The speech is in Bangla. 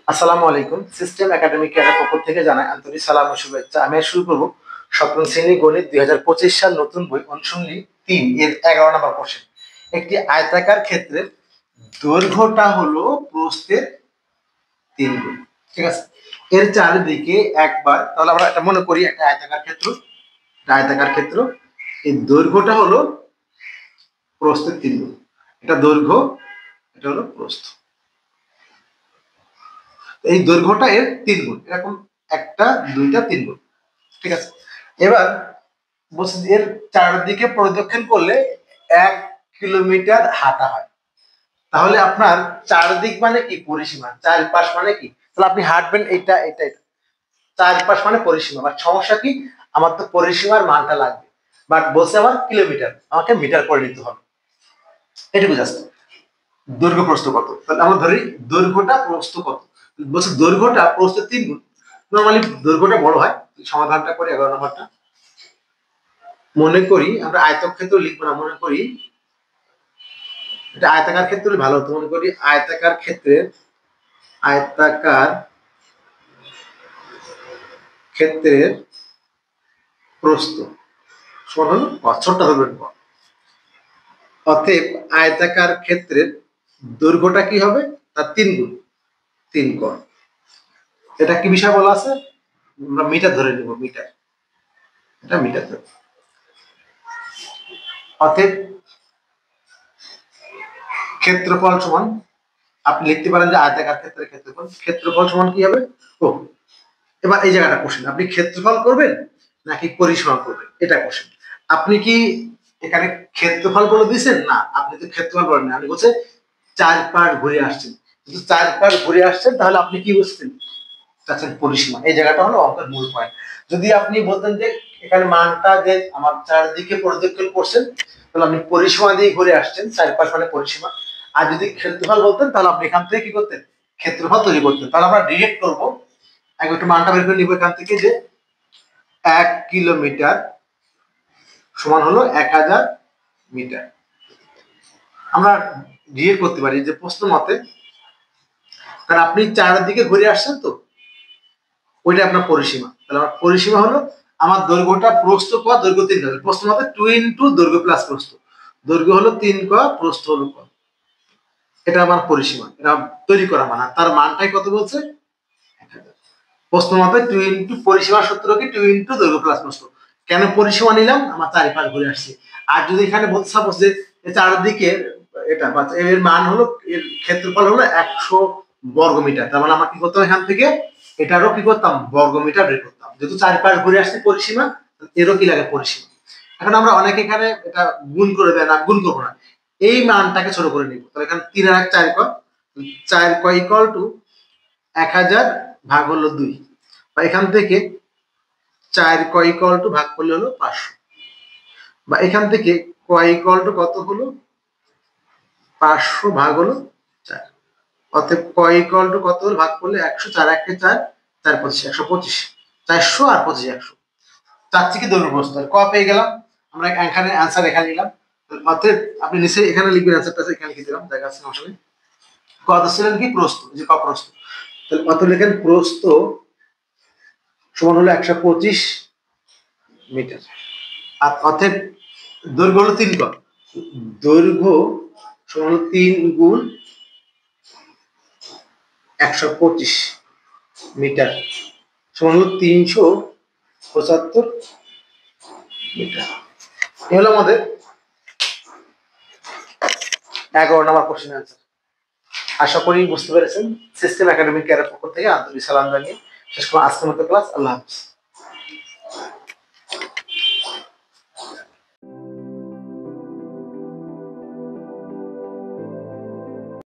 আসসালামু আলাইকুম। সিস্টেম একাডেমিক এর পক্ষ থেকে জানাই আন্তরিক সালাম ও শুভেচ্ছা। আমি শুরু করব সপ্তম শ্রেণী গণিত 2025 সাল নতুন বই অনুশীলনী 3 এর 11 নম্বর কোশ্চেন। একটি আয়তাকার ক্ষেত্রের দৈর্ঘ্যটা হলো প্রস্থের 3 গুণ। ঠিক আছে, এর চারিদিকে একবার, তাহলে আমরা এটা মনে করি একটা আয়তাকার ক্ষেত্র। আয়তাকার ক্ষেত্র, এই দৈর্ঘ্যটা হলো প্রস্থের 3 গুণ। এটা দৈর্ঘ্য, এটা হলো প্রস্থ। এই দৈর্ঘ্যটা এর 3 গুণ, এরকম একটা দুইটা 3 গুণ। ঠিক আছে, এবার বলছি এর চারদিকে প্রদক্ষিণ করলে 1 কিলোমিটার হাঁটা হয়। তাহলে আপনার চারদিক মানে কি? পরিসীমা। চারপাশ মানে কি? তাহলে আপনি হাঁটবেন এটা এটা এটা, চারপাশ মানে পরিসীমা। বাট সমস্যা কি, আমার তো পরিসীমার মানটা লাগবে, বাট বলছে আমার কিলোমিটার, আমাকে মিটার করে নিতে হবে। এটুকু জাস্ট। দৈর্ঘ্য প্রস্থ কত, তাহলে আমরা ধরি দৈর্ঘ্যটা প্রস্থ কত। বলছে দৈর্ঘ্যটা প্রস্থ 3 গুণ। নরমালি দৈর্ঘ্যটা বড় হয়। সমাধানটা করে 11 নম্বরটা। মনে করি আমরা আয়তক্ষেত্র লিখবো না, মনে করি এটা আয়তাকার ক্ষেত্রে ভালো হতো। মনে করি আয়তাকার ক্ষেত্রের প্রস্থ সমান হলো ছোটটা ধরবেন। অতএব আয়তাকার ক্ষেত্রের দৈর্ঘ্যটা কি হবে? তার 3 গুণ, 3 ক। এটা কি বিষয় বলা আছে? আমরা মিটার ধরে নেব, মিটার। এটা মিটার ধরে। অতএব ক্ষেত্রফল সমান, আপনি লিখতে পারেন যে আয়তাকার ক্ষেত্রের ক্ষেত্রফল। ক্ষেত্রফল সমান কি হবে? ও, এবার এই জায়গাটা কোশ্চেন, আপনি ক্ষেত্রফল করবেন নাকি পরিসীমা করবেন, এটা কোশ্চেন। আপনি কি এখানে ক্ষেত্রফল বলে দিয়েছেন? না, আপনি তো ক্ষেত্রফল বলেন না, আপনি বলছে 4 পাশ ঘুরে আসছেন। কিন্তু 4 পাশ ঘুরে আসছেন, তাহলে আপনি কি বুঝছেন? চাচ্ছেন পরিসীমা। এই জায়গাটা হলো অঙ্কের মূল পয়েন্ট। যদি আপনি বলতেন যে এখানে মানটা যে আমার চারদিকে প্রদক্ষিণ করছেন, তাহলে আপনি পরিসীমা দিয়ে ঘুরে আসছেন, 4 পাশ মানে পরিসীমা। আর যদি ক্ষেত্রফল বলতেন, তাহলে আপনি এখান থেকে কি করতেন? ক্ষেত্রফল তৈরি করতেন। তাহলে আমরা ডিরেক্ট করবো, আগে একটু মানটা বের করে নিব এখান থেকে, যে 1 কিলোমিটার সমান হলো 1000 মিটার। আমরা ডিরেক্ট করতে পারি যে প্রশ্ন মতে, কারণ আপনি চারদিকে ঘুরে আসছেন, তো ওইটা আপনার পরিসীমা। তাহলে আমার পরিসীমা হলো আমার দৈর্ঘ্যটা প্রস্থ ক, দৈর্ঘ্য 3 ক। প্রশ্ন মতে 2 ইনটু দৈর্ঘ্য প্লাস প্রস্থ। দৈর্ঘ্য হলো 3 ক, প্রস্থ হলো ক। এটা আমার পরিসীমা, এটা তৈরি করা মান। তার মানটাই কত বলছে? 1000। প্রশ্ন মতে 2 ইনটু পরিসীমার সূত্র কি 2 ইনটু দৈর্ঘ্য প্লাস প্রস্থ। কেন পরিসীমা নিলাম? আমার চারিপাশ ঘুরে আসছে। আর যদি এখানে বলতে সাপোজ যে চারদিকে এটা, এর মান হলো, এর ক্ষেত্রফল হলো 100 বর্গমিটার, তার মানে আমার কি করতাম? এখান থেকে এটারও কি করতাম? বর্গমিটার বের করতাম। যেহেতু চারপাশ ঘুরে আসছে পরিসীমা, এরও কি লাগে? পরিসীমা। এখন আমরা অনেকে এখানে এটা গুণ করে দেয় না, গুণ করবো না, এই মানটাকে ছোট করে নিব। তাহলে এখানে 3 আর 1 4 ক, 4 ক ইকুয়াল টু 1000 ভাগ হলো 2, বা এখান থেকে 4 ক ইকুয়াল টু ভাগ করলে হলো 500, বা এখান থেকে ক ইকুয়াল টু কত হলো? 500 ভাগ হলো 4। অতএব ক ইকুয়াল টু কত হলো? ভাগ করলে 100, 4 1 4, 4 25, 125, 400 আর 25 100। 4 থেকে দৈর্ঘ্য প্রস্থ, ক পেয়ে গেলাম। আমরা এখানে অ্যান্সার এখানে নিলাম। অতএব আপনি নিচে এখানে লিখবেন, অ্যান্সারটা এখানে লিখে দিলাম, দেখা আছে সমস্যা নেই। কত ছিলেন কি? প্রস্থ, যে ক প্রস্থ। তাহলে অত লিখেন প্রস্থ সমান হলো 125 মিটার। আর অতএব দৈর্ঘ্য হলো 3 ক। দৈর্ঘ্য সমান হলো 3 গুণ 125 মিটার সমান হলো 375 মিটার। এ হলো আমাদের 11 নম্বর কোশ্চেন অ্যান্সার। আশা করি বুঝতে পেরেছেন। সিস্টেম একাডেমিক এর পক্ষ থেকে আন্তরিক সালাম জানিয়ে শেষ করলাম আজকের মতো ক্লাস। আল্লাহ হাফেজ।